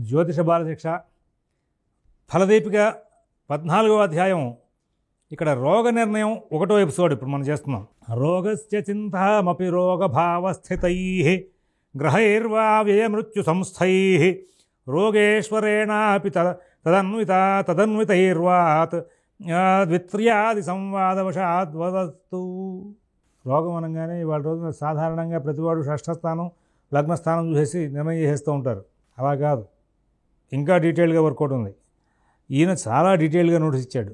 జ్యోతిష బాలశిక్ష ఫలదీపిక 14వ అధ్యాయం. ఇక్కడ రోగ నిర్ణయం 1వ ఎపిసోడ్ ఇప్పుడు మనం చేస్తున్నాం. రోగస్య చింతామపి రోగభావస్థితై గ్రహైర్వా వ్యయమృత్యు సంస్థై రోగేశ్వరేణాపి తదన్వితైర్వాత్ ద్విత్ర్యాది సంవాదవశాద్వదస్తు. రోగం అనగానే ఇవాళ రోజున సాధారణంగా ప్రతివాడు షష్ఠస్థానం లగ్నస్థానం చూసేసి నిర్ణయం చేసేస్తూ ఉంటారు. అలా కాదు, ఇంకా డీటెయిల్గా వర్కౌట్ ఉంది. ఈయన చాలా డీటెయిల్గా నోట్స్ ఇచ్చాడు.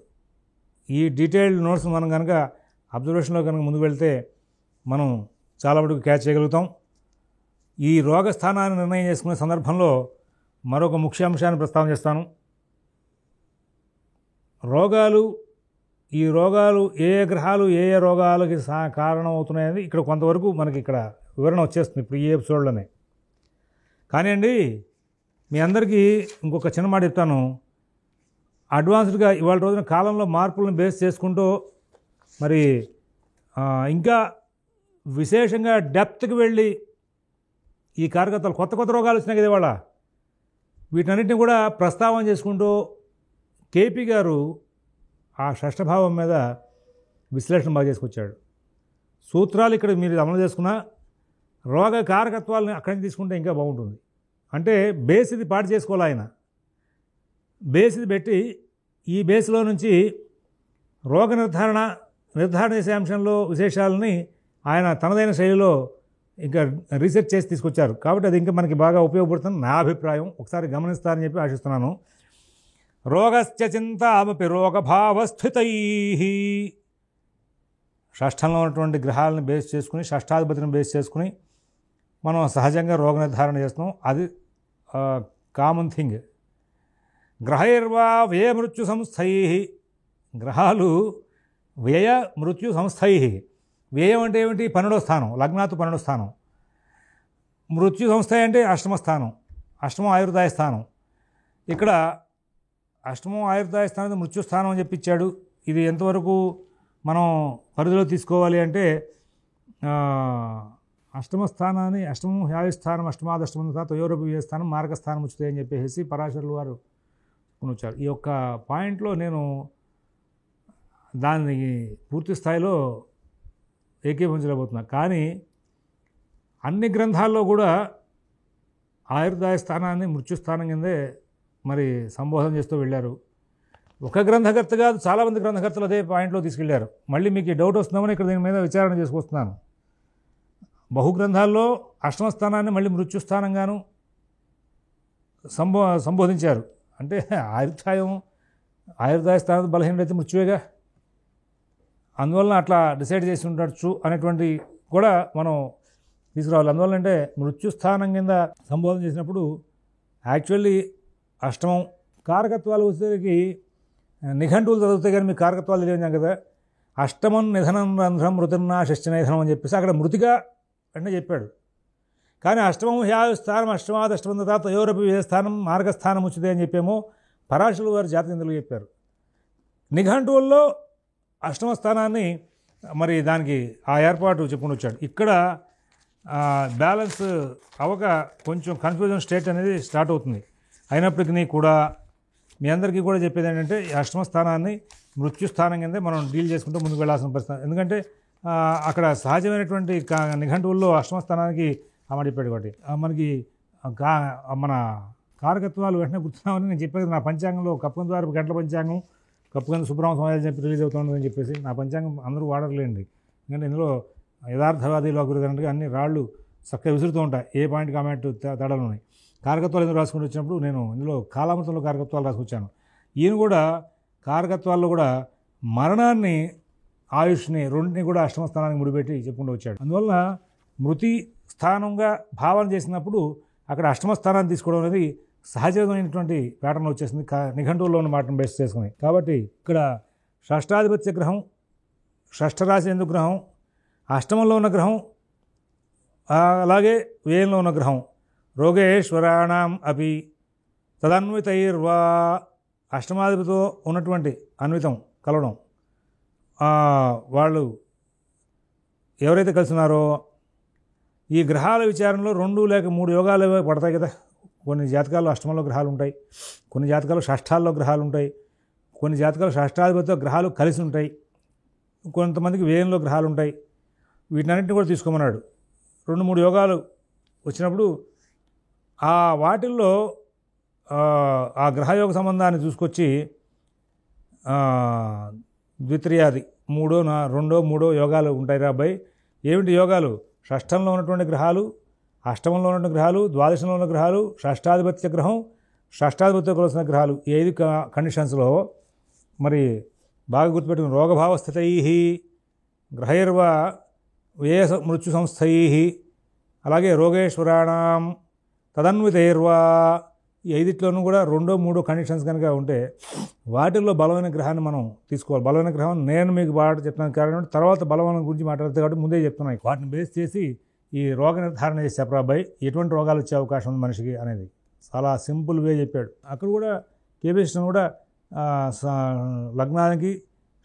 ఈ డీటెయిల్డ్ నోట్స్ మనం కనుక అబ్జర్వేషన్లో కనుక ముందుకు వెళ్తే మనం చాలా మటుకు క్యాచ్ చేయగలుగుతాం. ఈ రోగ స్థానాన్ని నిర్ణయం చేసుకునే సందర్భంలో మరొక ముఖ్యాంశాన్ని ప్రస్తావన చేస్తాను. ఈ రోగాలు ఏ గ్రహాలు ఏ రోగాలకి కారణం అవుతున్నాయని ఇక్కడ కొంతవరకు మనకి ఇక్కడ వివరణ వచ్చేస్తుంది ఇప్పుడు ఈ ఎపిసోడ్లోనే. కానీ అండి, మీ అందరికీ ఇంకొక చిన్న మాట చెప్తాను. అడ్వాన్స్డ్గా ఇవాళ రోజున కాలంలో మార్పులను బేస్ చేసుకుంటూ మరి ఇంకా విశేషంగా డెప్త్కి వెళ్ళి ఈ కారకత్వాలు కొత్త రోగాలు వచ్చినాయి కదా ఇవాళ, వీటన్నిటిని కూడా ప్రస్తావన చేసుకుంటూ కేపీ గారు ఆ షష్ఠభావం మీద విశ్లేషణ బాగా చేసుకొచ్చాడు. సూత్రాలు ఇక్కడ మీరు అమలు చేసుకున్న రోగ కారకత్వాలని అక్కడి నుంచి తీసుకుంటే ఇంకా బాగుంటుంది. అంటే బేస్ ఇది పాటు చేసుకోవాలి. ఆయన బేస్ ఇది పెట్టి ఈ బేస్లో నుంచి రోగ నిర్ధారణ చేసే అంశంలో విశేషాలని ఆయన తనదైన శైలిలో ఇంకా రీసెర్చ్ చేసి తీసుకొచ్చారు. కాబట్టి అది ఇంకా మనకి బాగా ఉపయోగపడుతుంది నా అభిప్రాయం. ఒకసారి గమనిస్తారని చెప్పి ఆశిస్తున్నాను. రోగస్య చింతామపి రోగభావస్థితై. షష్ఠంలో ఉన్నటువంటి గ్రహాలను బేస్ చేసుకుని, షష్ఠాధిపతిని బేస్ చేసుకుని మనం సహజంగా రోగ నిర్ధారణ చేస్తున్నాం. అది కామన్ థింగ్. గ్రహైర్వా వ్యయ మృత్యు సంస్థై. గ్రహాలు వ్యయ మృత్యు సంస్థై. వ్యయం అంటే ఏమిటి? 12వ స్థానం, లగ్నాతు 12వ స్థానం. మృత్యు సంస్థ అంటే అష్టమ స్థానం, అష్టమం ఆయుర్దాయ స్థానం. ఇక్కడ అష్టమం ఆయుర్దాయ స్థానం మృత్యుస్థానం అని చెప్పించాడు. ఇది ఎంతవరకు మనం పరిధిలో తీసుకోవాలి అంటే అష్టమ స్థానాన్ని అష్టమం హ్యాయుస్థానం అష్టమాదష్టమం తయోరపి వ్యయస్థానం మార్గస్థానం ఉచితే అని చెప్పేసి పరాశరులు వారు వచ్చారు. ఈ యొక్క పాయింట్లో నేను దాన్ని పూర్తి స్థాయిలో ఏకీభవించలేకపోతున్నా. కానీ అన్ని గ్రంథాల్లో కూడా ఆయుర్దాయ స్థానాన్ని మృత్యుస్థానం కిందే మరి సంబోధన చేస్తూ వెళ్ళారు. ఒక గ్రంథకర్త కాదు, చాలామంది గ్రంథకర్తలు అదే పాయింట్లో తీసుకెళ్లారు. మళ్ళీ మీకు డౌట్ వస్తుందామని ఇక్కడ దీని మీద విచారణ చేసుకొస్తున్నాను. బహుగ్రంథాల్లో అష్టమ స్థానాన్ని మళ్ళీ మృత్యుస్థానంగాను సంబోధించారు. అంటే ఆయుర్దాయ స్థానం బలహీనైతే మృత్యువేగా, అందువలన అట్లా డిసైడ్ చేసి ఉండొచ్చు అనేటువంటి కూడా మనం తీసుకురావాలి. అందువల్ల అంటే మృత్యుస్థానం కింద సంబోధన చేసినప్పుడు యాక్చువల్లీ అష్టమం కారకత్వాలు వచ్చేసరికి నిఘంటువులు చదివితే కానీ మీకు కారకత్వాలు తెలియజాం కదా. అష్టమం నిధనం రంధ్రం మృతిర్నా షష్ఠనిధనం అని చెప్పేసి అక్కడ మృతిగా అంటే చెప్పాడు. కానీ అష్టమం హ్యాయుస్థానం అష్టమాదష్టమం తయోరపి వ్యయస్థానం మార్గస్థానం ఉచితే అని చెప్పేమో పరాశరులు వారి జాతకంలో చెప్పారు. నిఘంటువుల్లో అష్టమ స్థానాన్ని మరి దానికి ఆ ఏర్పాటు చెప్పుకుని వచ్చాడు. ఇక్కడ బ్యాలెన్స్ అవ్వక కొంచెం కన్ఫ్యూజన్ స్టేట్ అనేది స్టార్ట్ అవుతుంది. అయినప్పటికీ కూడా మీ అందరికీ కూడా చెప్పేది ఏంటంటే ఈ అష్టమ స్థానాన్ని మృత్యుస్థానం కిందే మనం డీల్ చేసుకుంటూ ముందుకు వెళ్ళాల్సిన పరిస్థితి. ఎందుకంటే అక్కడ సహజమైనటువంటి నిఘంటువుల్లో అష్టమ స్థానానికి అమడిపోయాడు. కాబట్టి మనకి మన కారకత్వాలు వెంటనే గుర్తున్నామని నేను చెప్పేది. నా పంచాంగంలో కప్పం ద్వారా గంటల పంచాంగం కప్పుకొని సుబ్రహ్మ సమాజం చెప్పి రిలీజ్ అవుతుందని చెప్పేసి నా పంచాంగం అందరూ వాడర్లేండి. ఎందుకంటే ఇందులో యథార్థవాదిలో అభివృద్ధి అన్ని రాళ్ళు చక్కగా విసురుతూ ఉంటాయి. ఏ పాయింట్ కామెంట్ తేడాలు ఉన్నాయి. కారకత్వాలు ఎందుకు రాసుకుంటూ వచ్చినప్పుడు నేను ఇందులో కాలామృతంలో కారకత్వాలు రాసుకొచ్చాను. ఈయన కూడా కారకత్వాల్లో కూడా మరణాన్ని ఆయుష్ని రెండింటిని కూడా అష్టమ స్థానానికి ముడిపెట్టి చెప్పుకుంటూ వచ్చాడు. అందువల్ల మృతి స్థానంగా భావన చేసినప్పుడు అక్కడ అష్టమ స్థానాన్ని తీసుకోవడం అనేది సహజమైనటువంటి ప్యాటర్న్ వచ్చేసింది నిఘంటువుల్లో ఉన్న మాటను బేస్ చేసుకుని. కాబట్టి ఇక్కడ షష్ఠాధిపత్య గ్రహం, షష్ఠరాశి ఎందుకు గ్రహం, అష్టమంలో ఉన్న గ్రహం, అలాగే వ్యయంలో ఉన్న గ్రహం రోగేశ్వరాణం అపి తదన్వితైర్వా. అష్టమాధిపతితో ఉన్నటువంటి అన్వితం కలవడం, వాళ్ళు ఎవరైతే కలిసినారో ఈ గ్రహాల విచారణలో 2 లేక 3 యోగాలు పడతాయి కదా కొన్ని జాతకాల్లో అష్టమంలో గ్రహాలు ఉంటాయి, కొన్ని జాతకాల్లో షష్ఠాల్లో గ్రహాలు ఉంటాయి, కొన్ని జాతకాలు షష్ఠాధిపతితో గ్రహాలు కలిసి ఉంటాయి, కొంతమందికి వ్యయంలో గ్రహాలు ఉంటాయి. వీటన్నిటిని కూడా తీసుకోమన్నాడు. 2-3 యోగాలు వచ్చినప్పుడు ఆ వాటిల్లో ఆ గ్రహయోగ సంబంధాన్ని చూసుకొచ్చి ద్వితీయాది 2-3 యోగాలు ఉంటాయి రా అబ్బాయి. ఏమిటి యోగాలు? షష్ఠంలో ఉన్నటువంటి గ్రహాలు, అష్టమంలో ఉన్నటువంటి గ్రహాలు, ద్వాదశంలో ఉన్న గ్రహాలు, షష్ఠాధిపత్య గ్రహం, షష్ఠాధిపత్య కలిసిన గ్రహాలు 5 కండిషన్స్లో మరి బాగా గుర్తుపెట్టుకుని రోగభావస్థితై గ్రహైర్వ వ్యయ మృత్యు సంస్థై అలాగే రోగేశ్వరాణం తదన్వితైర్వా ఈ 5ట్లోనూ కూడా 2-3 కండిషన్స్ కనుక ఉంటే వాటిల్లో బలమైన గ్రహాన్ని మనం తీసుకోవాలి. బలమైన గ్రహం నేను మీకు బాగా చెప్తున్నాను కారణం తర్వాత బలమైన గురించి మాట్లాడుతుంది కాబట్టి ముందే చెప్తున్నాయి. వాటిని బేస్ చేసి ఈ రోగ నిర్ధారణ చేసి చెప్పరాబాయి ఎటువంటి రోగాలు వచ్చే అవకాశం ఉంది మనిషికి అనేది చాలా సింపుల్ వే చెప్పాడు. అక్కడ కూడా కేబీకృష్ణ కూడా లగ్నానికి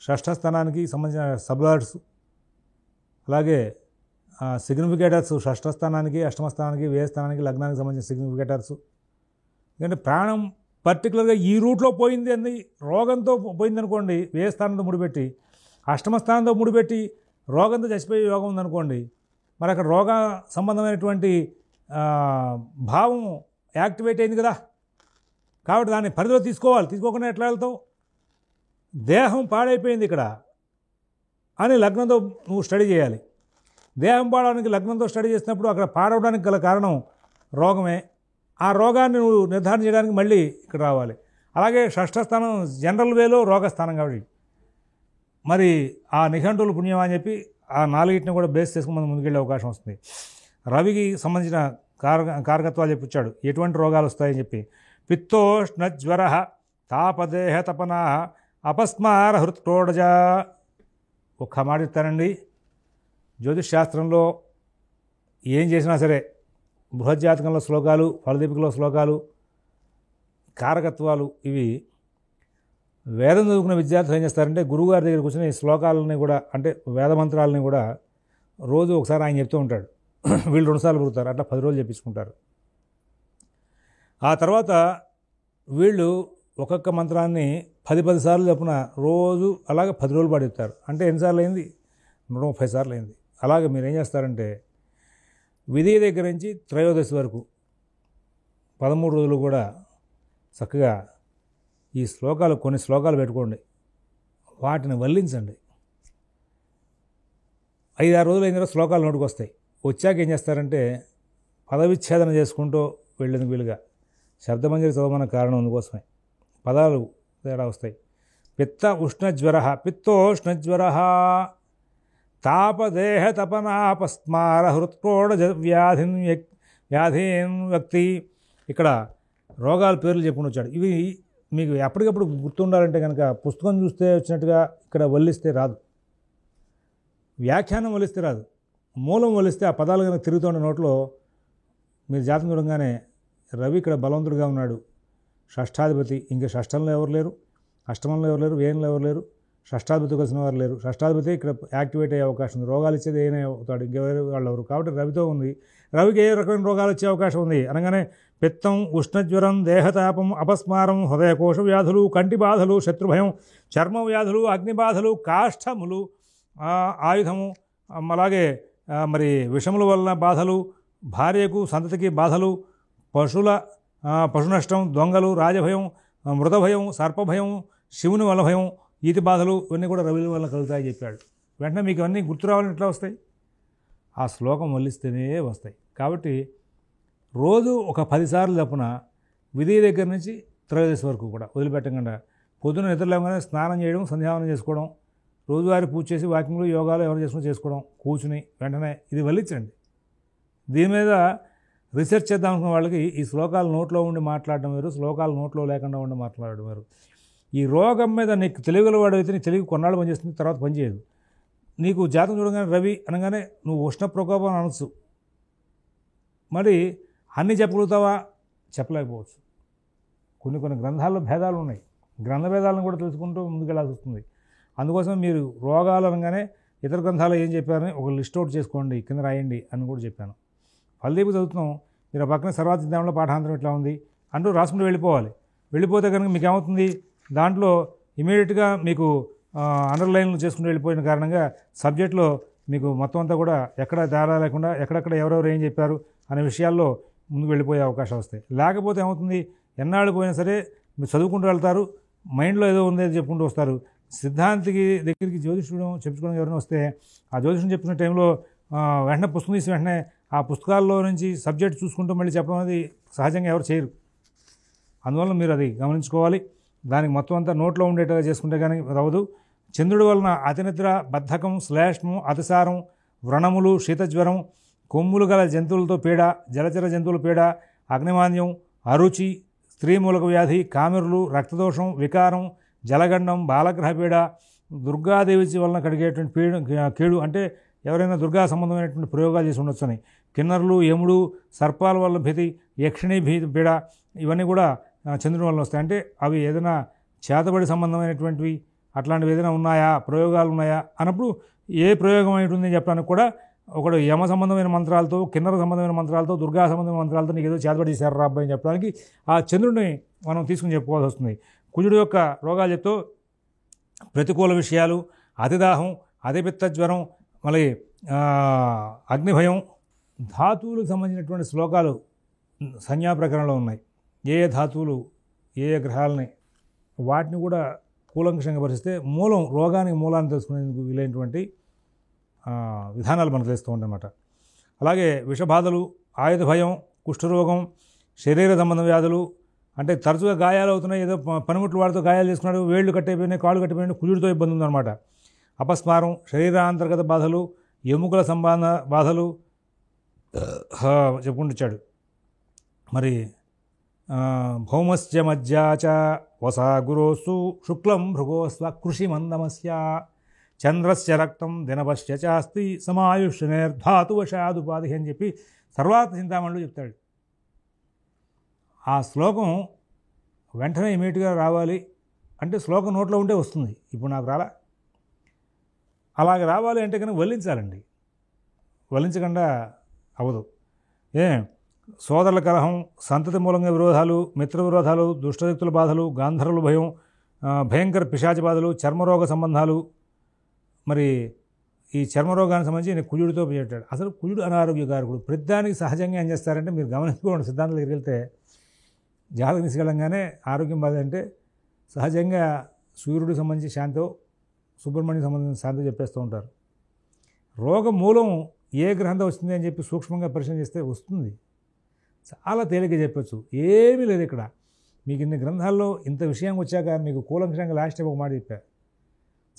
షష్ఠ స్థానానికి సంబంధించిన సబ్లాడ్స్ అలాగే సిగ్నిఫికేటర్స్ షష్ఠ స్థానానికి, అష్టమ స్థానానికి, వ్యయ స్థానానికి, లగ్నానికి సంబంధించిన సిగ్నిఫికేటర్స్. ఎందుకంటే ప్రాణం పర్టికులర్గా ఈ రూట్లో పోయింది అని రోగంతో పోయింది అనుకోండి, వ్యయ స్థానంతో ముడిపెట్టి, అష్టమ స్థానంతో ముడిపెట్టి రోగంతో చచ్చిపోయే యోగం ఉందనుకోండి, మరి అక్కడ రోగ సంబంధమైనటువంటి భావం యాక్టివేట్ అయింది కదా. కాబట్టి దాన్ని పరిధిలో తీసుకోవాలి. తీసుకోకుండా ఎట్లా వెళ్తావు? దేహం పాడైపోయింది ఇక్కడ అని లగ్నంతో నువ్వు స్టడీ చేయాలి. దేహం పాడడానికి లగ్నంతో స్టడీ చేసినప్పుడు అక్కడ పాడవడానికి గల కారణం రోగమే. ఆ రోగాన్ని నువ్వు నిర్ధారణ చేయడానికి మళ్ళీ ఇక్కడ రావాలి. అలాగే షష్ఠ స్థానం జనరల్ వేలో రోగస్థానం కాబట్టి మరి ఆ నిఘంటువులు పుణ్యం అని చెప్పి ఆ 4టిని కూడా బేస్ చేసుకుని మనం ముందుకెళ్ళే అవకాశం వస్తుంది. రవికి సంబంధించిన కారకత్వాలు చెప్పించాడు ఎటువంటి రోగాలు వస్తాయని చెప్పి. పిత్తోష్ణ జ్వర తాపదేహ తపన అపస్మార హృత్కోడజ. ఒక్క మాట చెప్తానండి, జ్యోతిష్ శాస్త్రంలో ఏం చేసినా సరే బృహజ్జాతకంలో శ్లోకాలు, ఫలదీపికలో శ్లోకాలు, కారకత్వాలు ఇవి వేదం చదువుకున్న విద్యార్థులు ఏం చేస్తారంటే గురువుగారి దగ్గర కూర్చొని ఈ శ్లోకాలని కూడా అంటే వేదమంత్రాలని కూడా రోజు ఒకసారి ఆయన చెప్తూ ఉంటాడు. వీళ్ళు 2 సార్లు పుడతారు, అట్లా 10 రోజులు చెప్పించుకుంటారు. ఆ తర్వాత వీళ్ళు ఒక్కొక్క మంత్రాన్ని 10 సార్లు చొప్పున రోజు అలాగే 10 రోజులు పాడిస్తారు. అంటే ఎన్నిసార్లు అయింది? 130 సార్లు అయింది. అలాగే మీరు ఏం చేస్తారంటే విధియ దగ్గర నుంచి త్రయోదశి వరకు 13 రోజులు కూడా చక్కగా ఈ శ్లోకాలు కొన్ని శ్లోకాలు పెట్టుకోండి, వాటిని వల్లించండి. 5-6 రోజులు అయిన తర్వాత శ్లోకాలు నోటికి వస్తాయి. వచ్చాక ఏం చేస్తారంటే పదవిచ్ఛేదన చేసుకుంటూ వెళ్ళేందుకు వీలుగా శబ్దమంజరి చదవమన్న కారణం అందుకోసమే పదాలు తేడా వస్తాయి. పిత్త ఉష్ణజ్వర పిత్తోష్ణజ్వర తాపదేహ తపనాపస్మార హృత్కోడ వ్యాధిన్ వ్యక్తి. ఇక్కడ రోగాల పేర్లు చెప్పుకుని వచ్చాడు. ఇవి మీకు ఎప్పటికప్పుడు గుర్తుండాలంటే కనుక పుస్తకం చూస్తే వచ్చినట్టుగా ఇక్కడ వల్లిస్తే రాదు, వ్యాఖ్యానం వల్లిస్తే రాదు, మూలం వల్లిస్తే ఆ పదాలు కనుక తిరుగుతున్న నోట్లో మీరు జాతకం చూడంగానే రవి ఇక్కడ బలవంతుడిగా ఉన్నాడు, షష్ఠాధిపతి. ఇంకా షష్ఠంలో ఎవరు లేరు, అష్టమంలో ఎవరు లేరు, వ్యయంలో ఎవరు లేరు, షష్ఠాధిపతి కలిసిన వారు లేరు. షష్ఠాధిపతి ఇక్కడ యాక్టివేట్ అయ్యే అవకాశం ఉంది. రోగాలు ఇచ్చేది ఏనే అవుతాడు, ఇంకెవరు వాళ్ళు ఎవరు. కాబట్టి రవితో ఉంది. రవికి ఏ రకమైన రోగాలు వచ్చే అవకాశం ఉంది అనగానే పిత్తం, ఉష్ణజ్వరం, దేహతాపం, అపస్మారం, హృదయకోశ వ్యాధులు, కంటి బాధలు, శత్రుభయం, చర్మ వ్యాధులు, అగ్నిబాధలు, కాష్టములు, ఆయుధము, అలాగే మరి విషముల వలన బాధలు, భార్యకు సంతతికి బాధలు, పశు నష్టం, దొంగలు, రాజభయం, మృతభయం, సర్పభయం, శివుని వల్ల భయం, ఈతి బాధలు ఇవన్నీ కూడా రవి వల్ల కలుగుతాయి చెప్పాడు. వెంటనే మీకు అన్నీ గుర్తు రావాలని ఎట్లా వస్తాయి? ఆ శ్లోకం వల్లిస్తేనే వస్తాయి. కాబట్టి రోజు ఒక 10 సార్లు తప్పున విధి దగ్గర నుంచి త్రయోదశి వరకు కూడా వదిలిపెట్టకుండా పొద్దున్న నిద్రలేమగానే స్నానం చేయడం, సంధ్యావనం చేసుకోవడం, రోజువారీ పూజ చేసి వాకింగ్లు, యోగాలు ఎవరు చేసుకోవడం, కూర్చుని వెంటనే ఇది వల్లించండి. దీని మీద రీసెర్చ్ చేద్దాం అనుకున్న వాళ్ళకి ఈ శ్లోకాలు నోట్లో ఉండి మాట్లాడడం వేరు, శ్లోకాలు నోట్లో లేకుండా ఉండి మాట్లాడడం వేరు. ఈ రోగం మీద నీకు తెలియగలవాడు అయితే నీ తెలివి కొన్నాళ్ళు పనిచేస్తుంది, తర్వాత పనిచేయదు. నీకు జాతకం చూడగానే రవి అనగానే నువ్వు ఉష్ణ ప్రకోపం అనొచ్చు, మరి అన్నీ చెప్పగలుగుతావా? చెప్పలేకపోవచ్చు. కొన్ని గ్రంథాల్లో భేదాలు ఉన్నాయి, గ్రంథ భేదాలను కూడా తెలుసుకుంటూ ముందుకెళ్ళాల్సి వస్తుంది. అందుకోసం మీరు రోగాలు అనగానే ఇతర గ్రంథాలు ఏం చెప్పారని ఒక లిస్ట్ అవుట్ చేసుకోండి, కింద రాయండి అని కూడా చెప్పాను. ఫలదీప చదువుతున్నాం, మీరు ఆ పక్కన సర్వార్థ సిద్ధాంతంలో పాఠాంతరం ఇట్లా ఉంది అంటూ రాసుకుంటూ వెళ్ళిపోవాలి. వెళ్ళిపోతే కనుక మీకు ఏమవుతుంది, దాంట్లో ఇమీడియట్గా మీకు అండర్లైన్లు చేసుకుంటూ వెళ్ళిపోయిన కారణంగా సబ్జెక్ట్లో మీకు మొత్తం అంతా కూడా ఎక్కడ తేడా లేకుండా ఎక్కడెక్కడ ఎవరెవరు ఏం చెప్పారు అనే విషయాల్లో ముందుకు వెళ్ళిపోయే అవకాశాలు వస్తాయి. లేకపోతే ఏమవుతుంది, ఎన్నాళ్ళు పోయినా సరే మీరు చదువుకుంటూ వెళ్తారు, మైండ్లో ఏదో ఉంది అది చెప్పుకుంటూ వస్తారు. సిద్ధాంతికి దగ్గరికి జ్యోతిష్యుడు చెప్పుకోవడం ఎవరైనా వస్తే ఆ జ్యోతిష్యం చెప్పుకునే టైంలో వెంటనే పుస్తకం తీసి వెంటనే ఆ పుస్తకాల్లో నుంచి సబ్జెక్ట్ చూసుకుంటూ మళ్ళీ చెప్పడం అనేది సహజంగా ఎవరు చేయరు. అందువల్ల మీరు అది గమనించుకోవాలి. దానికి మొత్తం అంతా నోట్లో ఉండేట్టుగా చేసుకుంటే కానీ రావదు. చంద్రుడి వలన అతినిద్ర, బద్ధకం, శ్లేష్మం, అతిసారం, వ్రణములు, శీతజ్వరం, కొమ్ములు గల జంతువులతో పీడ, జలచర జంతువుల పీడ, అగ్నిమాంద్యం, అరుచి, స్త్రీ మూలక వ్యాధి, కామెరులు, రక్తదోషం, వికారం, జలగండం, బాలగ్రహ పీడ, దుర్గాదేవి వలన కలిగేటువంటి కీడు అంటే ఎవరైనా దుర్గా సంబంధమైనటువంటి ప్రయోగాలు చేసి ఉండొచ్చని, కిన్నరులు, యముడు, సర్పాల వల్ల భీతి, యక్షిణీ పీడ, ఇవన్నీ కూడా చంద్రుడి వలన వస్తాయి. అంటే అవి ఏదైనా చేతబడి సంబంధమైనటువంటివి అట్లాంటివి ఏదైనా ఉన్నాయా, ప్రయోగాలు ఉన్నాయా అన్నప్పుడు ఏ ప్రయోగం ఉంటుంది చెప్పడానికి కూడా ఒకడు యమ సంబంధమైన మంత్రాలతో, కిన్నర సంబంధమైన మంత్రాలతో, దుర్గా సంబంధమైన మంత్రాలతో నీకు ఏదో చేతబడి చేశారు రా అబ్బాయి అని చెప్పడానికి ఆ చంద్రుడిని మనం తీసుకుని చెప్పుకోవాల్సి వస్తుంది. కుజుడు యొక్క రోగాలు చెప్తూ ప్రతికూల విషయాలు, అతిదాహం, అతిపిత్త జ్వరం, మళ్ళీ అగ్నిభయం, ధాతువులకు సంబంధించినటువంటి శ్లోకాలు సంజ్ఞా ప్రకరణలో ఉన్నాయి. ఏ ధాతువులు ఏ గ్రహాలని వాటిని కూడా కూలంకషంగా పరిశీలిస్తే మూలం, రోగానికి మూలాన్ని తెలుసుకునేందుకు వీలైనటువంటి విధానాలు మనకు తెలుస్తూ ఉంటాయన్నమాట. అలాగే విషబాధలు, ఆయుధ భయం, కుష్ఠరోగం, శరీర సంబంధ వ్యాధులు అంటే తరచుగా గాయాలు అవుతున్నాయి, ఏదో పనిముట్లు వాడితో గాయాలు చేసుకున్నాడు, వేళ్ళు కట్టయిపోయినాయి, కాళ్ళు కట్టిపోయినాయి, కుజుడితో ఇబ్బంది ఉందన్నమాట. అపస్మారం, శరీరాంతర్గత బాధలు, ఎముకల సంబంధ బాధలు చెప్పుకుంటుచ్చాడు. మరి భౌమస్య మజ్జాచ వసా గురోస్సు శుక్లం భృగోస్వ కృషి మందమస్య చంద్రస్య రక్తం దినపశ్య చాస్తి సమాయుష్యనేర్ధాతువశాదుపాధి అని చెప్పి సర్వార్థ చింతామణిలో చెప్తాడు. ఆ శ్లోకం వెంటనే ఇమీడియట్గా రావాలి అంటే శ్లోకం నోట్లో ఉంటే వస్తుంది. ఇప్పుడు నాకు రాలా, అలాగే రావాలి అంటే కనుక వల్లించాలండి, వల్లించకుండా అవ్వదు. సోదరుల కలహం, సంతతి మూలంగా విరోధాలు, మిత్ర విరోధాలు, దుష్టశక్తుల బాధలు, గాంధర్వుల భయం, భయంకర పిశాచ బాధలు, చర్మరోగ సంబంధాలు. మరి ఈ చర్మరోగానికి సంబంధించి నేను కుజుడితో పెట్టాడు. అసలు కుజుడు అనారోగ్యకారకుడు. ప్రతిదానికి సహజంగా ఏం చేస్తారంటే మీరు గమనించుకోండి, సిద్ధాంతం దగ్గరికి వెళ్తే జాతకం తీసుకెళ్ళంగానే ఆరోగ్యం బాధ అంటే సహజంగా సూర్యుడికి సంబంధించి శాంతో, సుబ్రహ్మణ్యం సంబంధించిన శాంతో చెప్పేస్తూ ఉంటారు. రోగ మూలం ఏ గ్రహంతో వస్తుంది అని చెప్పి సూక్ష్మంగా పరిశీలన చేస్తే వస్తుంది. చాలా తేలిక చెప్పచ్చు, ఏమీ లేదు ఇక్కడ. మీకు ఇన్ని గ్రంథాల్లో ఇంత విషయం వచ్చాక మీకు కూలంకషంగా లాస్ట్ టైం ఒక మాట చెప్పా.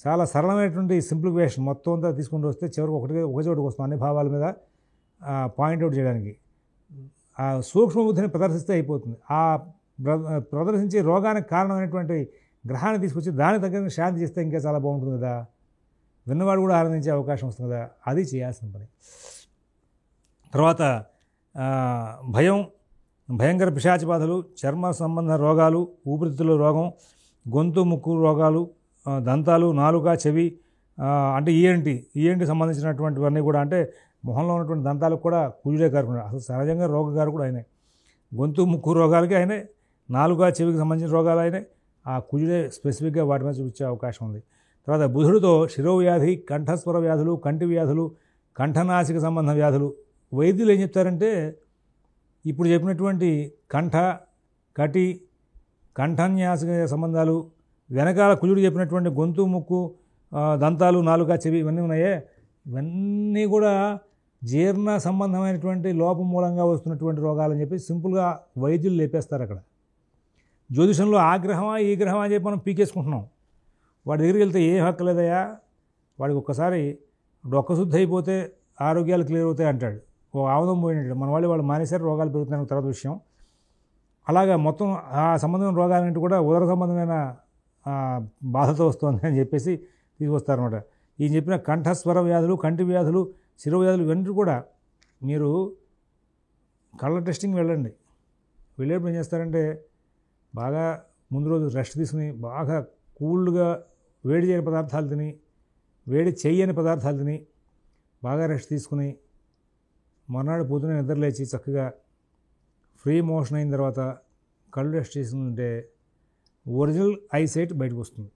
చాలా సరళమైనటువంటి సింప్లిఫికేషన్ మొత్తం అంతా తీసుకుంటూ వస్తే చివరికి ఒక చోటుకు వస్తాం అన్ని భావాల మీద పాయింట్అవుట్ చేయడానికి. ఆ సూక్ష్మ బుద్ధిని ప్రదర్శిస్తే అయిపోతుంది. ఆ ప్రదర్శించే రోగానికి కారణమైనటువంటి గ్రహాన్ని తీసుకొచ్చి దానికి తగ్గ శాంతి చేస్తే ఇంకా చాలా బాగుంటుంది కదా, విన్నవాడు కూడా ఆనందించే అవకాశం వస్తుంది కదా, అది చేయాల్సిన పని. తర్వాత భయం, భయంకర పిశాచ బాధలు, చర్మ సంబంధ రోగాలు, ఊపిరితిత్తుల రోగం, గొంతు ముక్కు రోగాలు, దంతాలు, నాలుక, చెవి అంటే ఈఎన్టీ సంబంధించినటువంటివన్నీ కూడా అంటే మొహంలో ఉన్నటువంటి దంతాలకు కూడా కుజుడే కారుకున్నాడు. అసలు సహజంగా రోగకారు కూడా ఆయనే. గొంతు ముక్కు రోగాలకి ఆయనే, నాలుక చెవికి సంబంధించిన రోగాలు ఆయనే. ఆ కుజుడే స్పెసిఫిక్గా వాటి మీద చూపించే అవకాశం ఉంది. తర్వాత బుధుడితో శిరోవ్యాధి, కంఠస్వర వ్యాధులు, కంటి వ్యాధులు, కంఠనాసిక సంబంధ వ్యాధులు. వైద్యులు ఏం చెప్తారంటే ఇప్పుడు చెప్పినటువంటి కంఠ, కటి, కంఠన్యాసిక సంబంధాలు, వెనకాల కుజుడు చెప్పినటువంటి గొంతు ముక్కు, దంతాలు, నాలుక, చెవి ఇవన్నీ ఉన్నాయే, ఇవన్నీ కూడా జీర్ణ సంబంధమైనటువంటి లోపం మూలంగా వస్తున్నటువంటి రోగాలని చెప్పి సింపుల్గా వైద్యులు లేపేస్తారు. అక్కడ జ్యోతిషంలో ఆ గ్రహమా ఈ గ్రహమా అని చెప్పి మనం పీకేసుకుంటున్నాం. వాడి దగ్గరికి వెళ్తే ఏ హక్కు లేదయా, వాడికి ఒక్కసారి డొక్కశుద్ధి అయిపోతే ఆరోగ్యాలు క్లియర్ అవుతాయి అంటాడు. ఓ ఆముదం పోయినట్టు మన వాళ్ళు మానేశారు, రోగాలు పెరుగుతున్నాయి తర్వాత విషయం. అలాగా మొత్తం ఆ సంబంధమైన రోగాలంటే కూడా ఉదర సంబంధమైన బాధతో వస్తుంది అని చెప్పేసి తీసుకొస్తారనమాట. ఈయన చెప్పిన కంఠస్వర వ్యాధులు, కంటి వ్యాధులు, శిరో వ్యాధులు ఇవన్నీ కూడా మీరు కళ్ళ టెస్టింగ్ వెళ్ళండి. వెళ్ళేప్పుడు ఏం చేస్తారంటే బాగా ముందు రోజు రెస్ట్ తీసుకుని బాగా కూల్గా వేడి చేయని పదార్థాలు తిని, వేడి చేయని పదార్థాలు తిని బాగా రెస్ట్ తీసుకుని మర్నాడు పొద్దున నిద్రలేచి చక్కగా ఫ్రీ మోషన్ అయిన తర్వాత కళ్ళు టెస్ట్ చేసుకుంటే ఒరిజినల్ ఐసైట్ బయటకు వస్తుంది.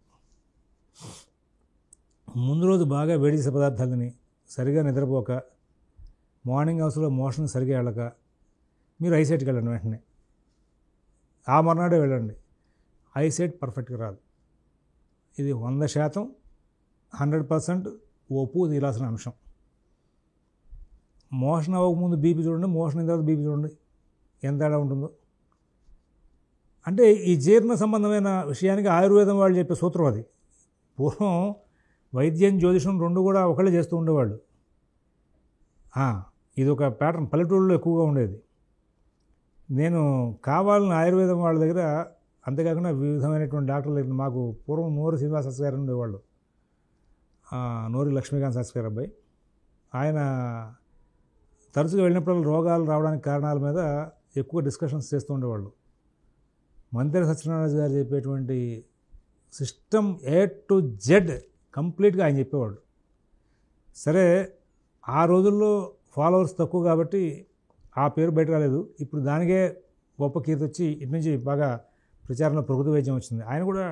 ముందు రోజు బాగా వేడి చేసే పదార్థాలు తిని సరిగా నిద్రపోక మార్నింగ్ అవర్స్లో మోషన్ సరిగా వెళ్ళక మీరు ఐసైట్కి వెళ్ళండి. వెంటనే ఆ మర్నాడే వెళ్ళండి. ఐసైట్ పర్ఫెక్ట్గా రాదు. ఇది 100% 100% ఒప్పు తీరాల్సిన అంశం. మోషన్ అవ్వకముందు బీపీ చూడండి, మోషన్ అయిన తర్వాత బీపీ చూడండి, ఎంత తేడా ఉంటుందో. అంటే ఈ జీర్ణ సంబంధమైన విషయానికి ఆయుర్వేదం వాళ్ళు చెప్పే సూత్రం అది. పూర్వం వైద్యం జ్యోతిషం రెండు కూడా ఒకళ్ళే చేస్తూ ఉండేవాళ్ళు. ఇది ఒక ప్యాటర్న్ పల్లెటూళ్ళలో ఎక్కువగా ఉండేది. నేను కావాలని ఆయుర్వేదం వాళ్ళ దగ్గర, అంతేకాకుండా వివిధమైనటువంటి డాక్టర్ల దగ్గర, మాకు పూర్వం నూరి శ్రీనివాస శాస్త్రి గారు ఉండేవాళ్ళు, నూరి లక్ష్మీకాంత్ శాస్త్రి గారు అబ్బాయి. ఆయన తరచుగా వెళ్ళినప్పుడు రోగాలు రావడానికి కారణాల మీద ఎక్కువ డిస్కషన్స్ చేస్తూ ఉండేవాళ్ళు. మంత్రి సత్యనారాయణ గారు చెప్పేటువంటి సిస్టమ్ A to Z కంప్లీట్గా ఆయన చెప్పేవాళ్ళు. సరే, ఆ రోజుల్లో ఫాలోవర్స్ తక్కువ కాబట్టి ఆ పేరు బయట రాలేదు. ఇప్పుడు దానికే గొప్ప కీర్తి వచ్చి ఇటు నుంచి బాగా ప్రచారంలో ప్రకృతి వైద్యం వచ్చింది. ఆయన కూడా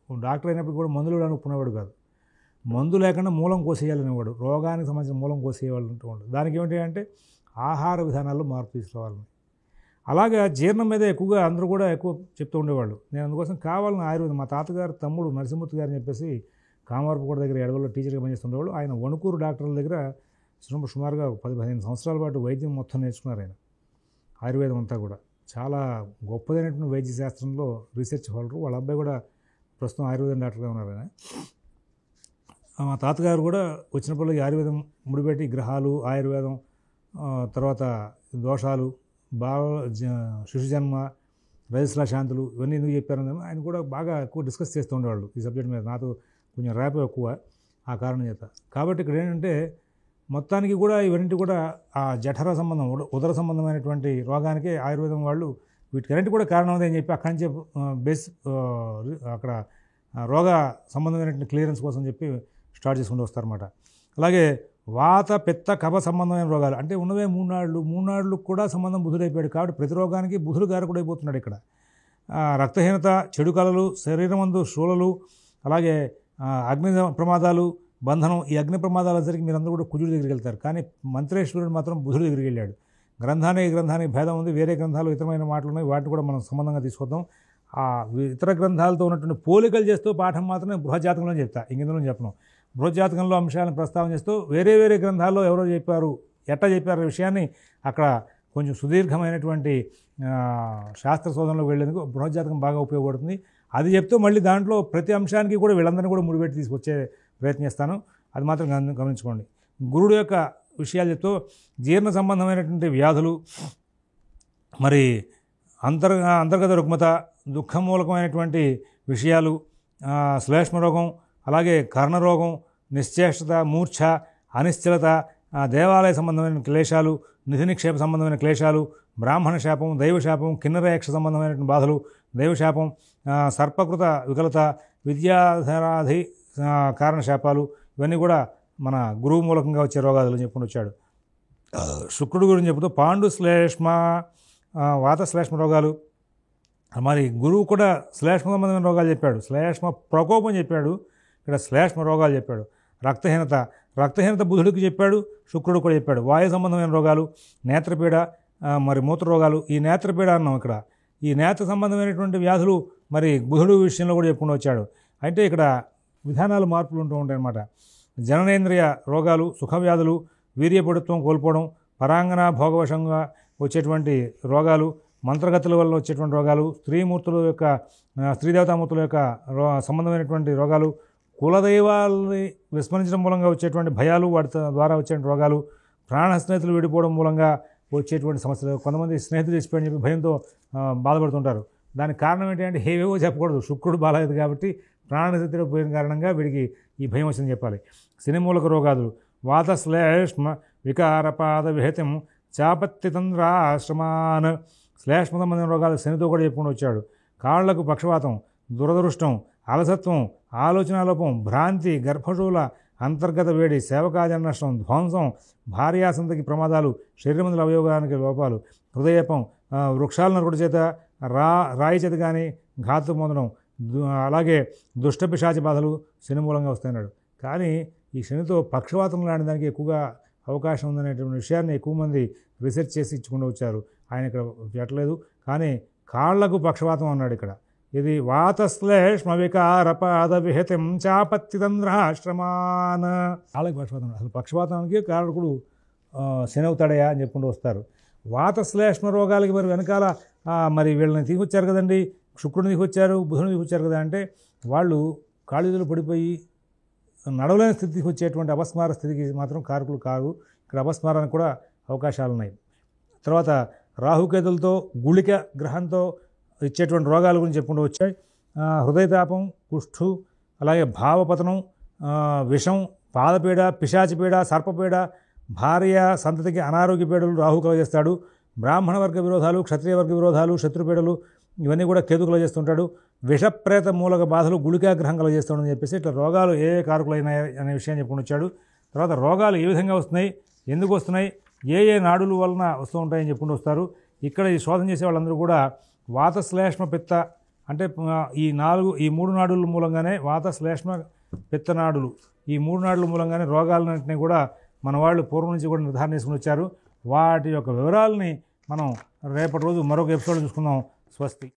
డాక్టర్ అయినప్పుడు కూడా మందులు అనుకునేవాడు కాదు. మందు లేకుండా మూలం కోసేయాలనేవాడు. రోగానికి సంబంధించిన మూలం కోసేయాలి అంటూ. దానికి ఏమిటి అంటే ఆహార విధానాల్లో మార్పు తీసుకురావాలని. అలాగే జీర్ణం మీద ఎక్కువగా అందరూ కూడా ఎక్కువ చెప్తూ ఉండేవాళ్ళు. నేను అందుకోసం కావాలని ఆయుర్వేదం, మా తాతగారు తమ్ముడు నరసింహమూర్తి గారిని చెప్పేసి కామార్పుకోట దగ్గర ఎడవల్లో టీచర్గా పనిచేస్తుండేవాళ్ళు. ఆయన వణుకూరు డాక్టర్ల దగ్గర సుమారుగా 10-15 సంవత్సరాల పాటు వైద్యం మొత్తం నేర్చుకున్నారు ఆయన. ఆయుర్వేదం అంతా కూడా చాలా గొప్పదైనటువంటి వైద్య శాస్త్రంలో రీసెర్చ్ హోల్డరు. వాళ్ళ అబ్బాయి కూడా ప్రస్తుతం ఆయుర్వేదం డాక్టర్గా ఉన్నారు ఆయన. మా తాతగారు కూడా వచ్చినప్పుడు ఆయుర్వేదం ముడిపెట్టి గ్రహాలు, ఆయుర్వేదం, తర్వాత దోషాలు, శిశు జన్మ, రజస్లా శాంతులు, ఇవన్నీ ఎందుకు చెప్పారని ఆయన కూడా బాగా ఎక్కువ డిస్కస్ చేస్తూ ఉండేవాళ్ళు ఈ సబ్జెక్ట్ మీద. నాతో కొంచెం ర్యాప్ ఎక్కువ ఆ కారణం చేత. కాబట్టి ఇక్కడ ఏంటంటే మొత్తానికి కూడా ఇవన్నీ కూడా ఆ జఠర సంబంధం, ఉదర సంబంధమైనటువంటి రోగానికి ఆయుర్వేదం వాళ్ళు వీటికన్నింటి కూడా కారణం అని చెప్పి అక్కడి నుంచే బేస్ అక్కడ రోగ సంబంధమైనటువంటి క్లియరెన్స్ కోసం చెప్పి స్టార్ట్ చేసుకుంటూ వస్తారన్నమాట. అలాగే వాత, పిత్త, కఫ సంబంధమైన రోగాలు అంటే ఉన్నవే మూడు కూడా సంబంధం బుధుడైపోయాడు. కాబట్టి ప్రతి రోగానికి బుధుడు గారకుడు అయిపోతున్నాడు ఇక్కడ. రక్తహీనత, చెడు కళలు, శరీరమందు శూలలు, అలాగే అగ్ని ప్రమాదాలు, బంధనం. ఈ అగ్ని ప్రమాదాల సరికి మీరందరూ కూడా కుజుడి దగ్గరికి వెళ్తారు. కానీ మంత్రేశ్వరుడు మాత్రం బుధుడి దగ్గరికి వెళ్ళాడు. గ్రంథానికి భేదం ఉంది. వేరే గ్రంథాలు ఇతరమైన మాటలు ఉన్నాయి, వాటిని కూడా మనం సంబంధంగా తీసుకొద్దాం. ఆ ఇతర గ్రంథాలతో ఉన్నటువంటి పోలికలు చేస్తూ పాఠం మాత్రమే బృహజ్జాతకంలో చెప్తా, ఇంకెందులో చెప్పను. బృహజ్జాతకంలో అంశాలను ప్రస్తావన చేస్తూ వేరే గ్రంథాల్లో ఎవరో చెప్పారు, ఎట్లా చెప్పారు విషయాన్ని అక్కడ కొంచెం సుదీర్ఘమైనటువంటి శాస్త్ర శోధనలోకి వెళ్ళేందుకు బృహజ్జాతకం బాగా ఉపయోగపడుతుంది. అది చెప్తూ మళ్ళీ దాంట్లో ప్రతి అంశానికి కూడా వీళ్ళందరినీ కూడా ముడిపెట్టి తీసుకొచ్చే ప్రయత్నం చేస్తాను. అది మాత్రం గమనించుకోండి. గురుడు యొక్క విషయాలు చెప్తూ జీర్ణ సంబంధమైనటువంటి వ్యాధులు, మరి అంతర్గత రుగ్మత, దుఃఖమూలకమైనటువంటి విషయాలు, శ్లేష్మ రోగం, అలాగే కర్ణరోగం, నిశ్చేష్టత, మూర్ఛ, అనిశ్చలత, దేవాలయ సంబంధమైన క్లేశాలు, నిధి నిక్షేప సంబంధమైన క్లేశాలు, బ్రాహ్మణ శాపం, దైవశాపం, కిన్నరయక్ష సంబంధమైనటువంటి బాధలు, దైవశాపం, సర్పకృత వికలత, విద్యాధరాధి కారణశాపాలు, ఇవన్నీ కూడా మన గురువు మూలకంగా వచ్చే రోగాలు అని చెప్పుకుని వచ్చాడు. శుక్రుడు గురించి చెబుతూ పాండు శ్లేష్మ, వాత శ్లేష్మ రోగాలు, మరి గురువు కూడా శ్లేష్మ సంబంధమైన రోగాలు చెప్పాడు. శ్లేష్మ ప్రకోపం చెప్పాడు, ఇక్కడ శ్లేష్మ రోగాలు చెప్పాడు. రక్తహీనత బుధుడికి చెప్పాడు, శుక్రుడు కూడా చెప్పాడు. వాయు సంబంధమైన రోగాలు, నేత్రపీడ, మరి మూత్ర రోగాలు. ఈ నేత్రపీడ అన్నాం ఇక్కడ. ఈ నేత్ర సంబంధమైనటువంటి వ్యాధులు మరి బుధుడు విషయంలో కూడా చెప్పుకుంటూ వచ్చాడు. అయితే ఇక్కడ విధానాలు మార్పులు ఉంటూ ఉంటాయి అన్నమాట. జననేంద్రియ రోగాలు, సుఖవ్యాధులు, వీర్యపడుత్వం కోల్పోవడం, పరాంగణ భోగవశంగా వచ్చేటువంటి రోగాలు, మంత్రగతుల వల్ల వచ్చేటువంటి రోగాలు, స్త్రీదేవతామూర్తుల యొక్క సంబంధమైనటువంటి రోగాలు, కులదైవాలని విస్మరించడం మూలంగా వచ్చేటువంటి భయాలు, వాటి ద్వారా వచ్చే రోగాలు, ప్రాణ స్నేహితులు విడిపోవడం మూలంగా వచ్చేటువంటి సమస్యలు. కొంతమంది స్నేహితులు చచ్చిపోయని చెప్పి భయంతో బాధపడుతుంటారు. దానికి కారణం ఏంటంటే ఏవేవో చెప్పకూడదు. శుక్రుడు బాగాలేదు కాబట్టి ప్రాణస్థితిలో పోయిన కారణంగా వీడికి ఈ భయం వచ్చిందని చెప్పాలి. శనిమూలక రోగాలు, వాత శ్లేష్మ వికారపాద విహతం చాపత్తితంద్రాశ్రమాన్. శ్లేష్మ సంబంధమైన రోగాలు శనితో కూడా చెప్పుకుంటూ వచ్చాడు. కాళ్లకు పక్షవాతం, దురదృష్టం, అలసత్వం, ఆలోచనాలోపం, భ్రాంతి, గర్భశూల, అంతర్గత వేడి, సేవకాజన నష్టం, ధ్వంసం, భార్యాసంతకి ప్రమాదాలు, శరీరమందుల అవయోగానికి లోపాలు, హృదయపం, వృక్షాల నరకుడి చేత, రాయి చేత కానీ ఘాతు పొందడం, అలాగే దుష్ట పిశాచి బాధలు శని మూలంగా వస్తున్నాడు. కానీ ఈ శనితో పక్షవాతం లాంటి దానికి ఎక్కువగా అవకాశం ఉందనేటువంటి విషయాన్ని ఎక్కువ మంది రీసెర్చ్ చేసి ఇచ్చుకుంటూ వచ్చారు. ఆయన ఇక్కడ పెట్టలేదు. కానీ కాళ్లకు పక్షవాతం అన్నాడు ఇక్కడ. ఇది వాతశ్లేష్మ వికారపాద విహతిం చాపత్తితంద్రాశ్రమాన్. కాళ్ళకి పక్షవాతం. అసలు పక్షవాతానికి కారకుడు శని అవుతాడయా అని చెప్పుకుంటూ వస్తారు. వాతశ్లేష్మ రోగాలకి మరి వెనకాల మరి వీళ్ళని తీసుకొచ్చారు కదండి, శుక్రుడిని తీసుకొచ్చారు, బుధుని తీసుకొచ్చారు కదా అంటే వాళ్ళు కాళ్ళుదులు పడిపోయి నడవలేని స్థితికి వచ్చేటువంటి అపస్మార స్థితికి మాత్రం కారకులు కారు. ఇక్కడ అపస్మారానికి కూడా అవకాశాలు ఉన్నాయి. తర్వాత రాహుకేతులతో, గుళిక గ్రహంతో ఇచ్చేటువంటి రోగాల గురించి చెప్పుకుంటూ వచ్చాయి. హృదయతాపం, కుష్ఠు, అలాగే భావపతనం, విషం, పాదపీడ, పిశాచిపీడ, సర్పపీడ, భార్య సంతతికి అనారోగ్య పీడలు రాహు కలగజేస్తాడు. బ్రాహ్మణ వర్గ విరోధాలు, క్షత్రియ వర్గ విరోధాలు, శత్రుపీడలు ఇవన్నీ కూడా కేతు కలగజేస్తుంటాడు. విషప్రేత మూలక బాధలు గుళికాగ్రహం కలగజేస్తాడని చెప్పేసి ఇట్లా రోగాలు ఏ కారకులైనాయి అనే విషయాన్ని చెప్పుకుని వచ్చాడు. తర్వాత రోగాలు ఏ విధంగా వస్తున్నాయి, ఎందుకు వస్తున్నాయి, ఏ నాడుల వలన వస్తూ ఉంటాయని చెప్పుకుంటూ వస్తారు. ఇక్కడ ఈ శోధన చేసే వాళ్ళందరూ కూడా వాతశ్లేష్మ పిత్త అంటే ఈ మూడు నాడుల మూలంగానే, వాతశ్లేష్మ పిత్త నాడులు, ఈ మూడు నాడుల మూలంగానే రోగాలన్నింటినీ కూడా మన వాళ్ళు పూర్వం నుంచి కూడా నిర్ధారణ చేసుకుని వచ్చారు. వాటి యొక్క వివరాలని మనం రేపటి రోజు మరొక ఎపిసోడ్ చూసుకుందాం. స్వస్తి.